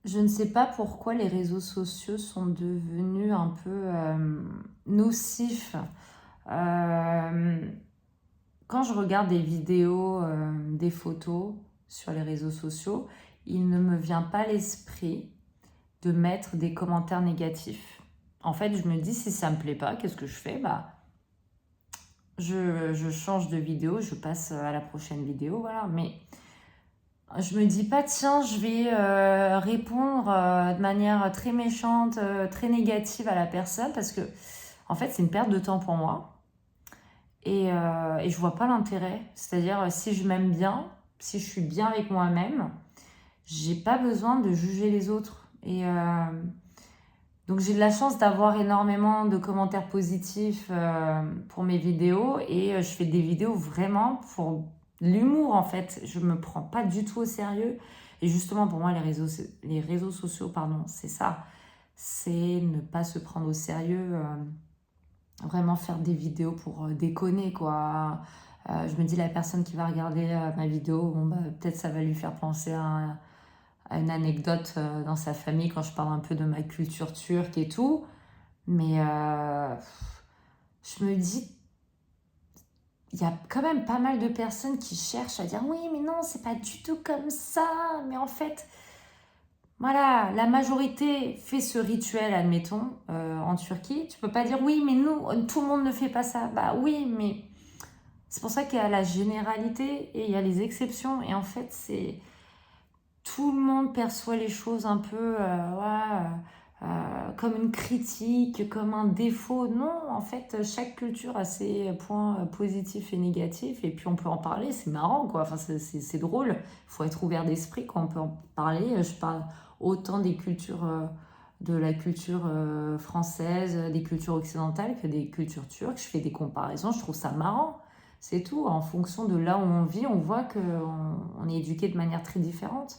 Je ne sais pas pourquoi les réseaux sociaux sont devenus un peu nocifs. Euh, Quand je regarde des vidéos, des photos sur les réseaux sociaux, il ne me vient pas à l'esprit de mettre des commentaires négatifs. En fait, je me dis, si ça me plaît pas, qu'est-ce que je fais? Je change de vidéo, je passe à la prochaine vidéo, voilà. Mais je me dis pas, tiens, je vais répondre de manière très méchante, très négative à la personne, parce que, en fait, c'est une perte de temps pour moi. Et je vois pas l'intérêt. C'est-à-dire, si je m'aime bien, si je suis bien avec moi-même, j'ai pas besoin de juger les autres. Donc j'ai de la chance d'avoir énormément de commentaires positifs pour mes vidéos et je fais des vidéos vraiment pour l'humour en fait. Je me prends pas du tout au sérieux et justement pour moi les réseaux sociaux pardon c'est ça, c'est ne pas se prendre au sérieux, vraiment faire des vidéos pour déconner quoi. Je me dis la personne qui va regarder ma vidéo, bon bah peut-être ça va lui faire penser à une anecdote dans sa famille quand je parle un peu de ma culture turque et tout. Mais je me dis, il y a quand même pas mal de personnes qui cherchent à dire oui, mais non, c'est pas du tout comme ça. Mais en fait, voilà, la majorité fait ce rituel, admettons, en Turquie. Tu peux pas dire oui, mais nous, tout le monde ne fait pas ça. Bah oui, mais c'est pour ça qu'il y a la généralité et il y a les exceptions. Et en fait, c'est tout le monde perçoit les choses un peu ouais, comme une critique, comme un défaut. Non, en fait, chaque culture a ses points positifs et négatifs, et puis on peut en parler, c'est marrant, quoi. Enfin, c'est drôle. Il faut être ouvert d'esprit quand on peut en parler. Je parle autant des cultures, de la culture française, des cultures occidentales, que des cultures turques. Je fais des comparaisons, je trouve ça marrant. C'est tout. En fonction de là où on vit, on voit qu'on est éduqué de manière très différente.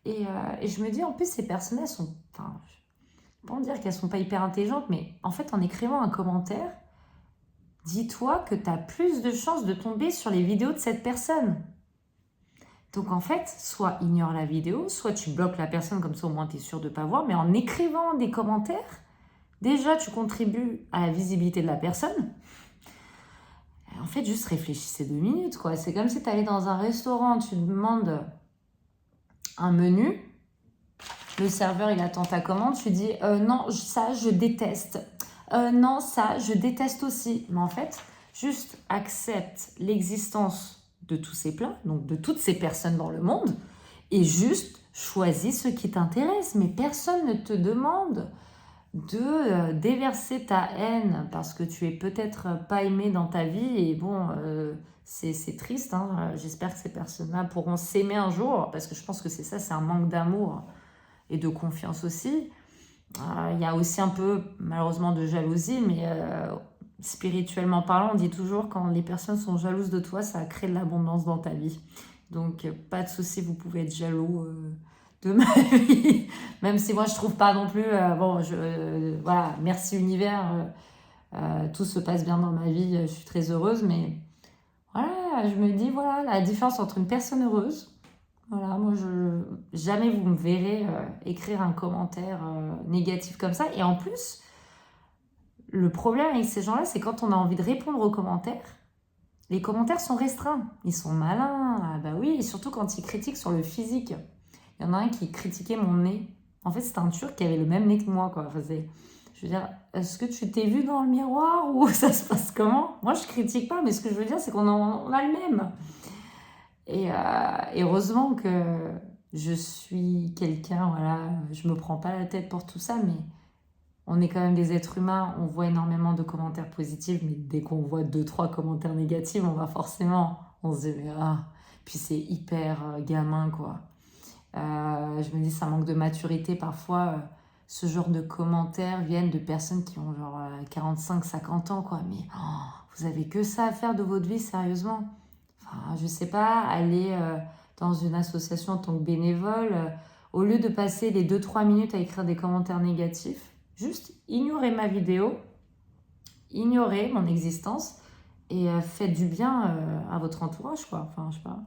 Et je me dis, en plus, ces personnes, elles sont. Enfin, je ne peux pas dire qu'elles sont pas hyper intelligentes, mais en fait, en écrivant un commentaire, dis-toi que tu as plus de chances de tomber sur les vidéos de cette personne. Donc en fait, soit ignore la vidéo, soit tu bloques la personne, comme ça au moins tu es sûr de ne pas voir, mais en écrivant des commentaires, déjà tu contribues à la visibilité de la personne. En fait, juste réfléchissez 2 minutes, quoi. C'est comme si tu allais dans un restaurant, tu demandes un menu. Le serveur, il attend ta commande. Tu dis non, ça, je déteste. Non, ça, je déteste aussi. Mais en fait, juste accepte l'existence de tous ces plats, donc de toutes ces personnes dans le monde, et juste choisis ce qui t'intéresse. Mais personne ne te demande de déverser ta haine parce que tu es peut-être pas aimé dans ta vie. Et bon, c'est triste. Hein. J'espère que ces personnes-là pourront s'aimer un jour, parce que je pense que c'est ça, c'est un manque d'amour et de confiance aussi. Il y a aussi un peu, malheureusement, de jalousie, mais spirituellement parlant, on dit toujours quand les personnes sont jalouses de toi, ça crée de l'abondance dans ta vie. Donc, pas de souci, vous pouvez être jaloux de ma vie. Même si moi, je trouve pas non plus. Voilà, merci univers, tout se passe bien dans ma vie, je suis très heureuse, mais voilà, je me dis, voilà, la différence entre une personne heureuse. Voilà, moi, jamais vous me verrez écrire un commentaire négatif comme ça. Et en plus, le problème avec ces gens-là, c'est quand on a envie de répondre aux commentaires, les commentaires sont restreints. Ils sont malins. Ah bah oui, et surtout quand ils critiquent sur le physique. Il y en a un qui critiquait mon nez. En fait, c'était un Turc qui avait le même nez que moi, quoi. Enfin, je veux dire, est-ce que tu t'es vu dans le miroir ou ça se passe comment? Moi, je critique pas, mais ce que je veux dire, c'est on a le même. Et heureusement que je suis quelqu'un, voilà, je me prends pas la tête pour tout ça, mais on est quand même des êtres humains, on voit énormément de commentaires positifs, mais dès qu'on voit 2, 3 commentaires négatifs, on va forcément, on se dit, mais ah, puis c'est hyper gamin, quoi. Je me dis, ça manque de maturité parfois. Ce genre de commentaires viennent de personnes qui ont genre 45, 50 ans, quoi. Mais oh, vous avez que ça à faire de votre vie, sérieusement. Enfin, je sais pas, aller dans une association en tant que bénévole, au lieu de passer les 2, 3 minutes à écrire des commentaires négatifs, juste ignorez ma vidéo, ignorez mon existence et faites du bien à votre entourage, quoi. Enfin, je sais pas.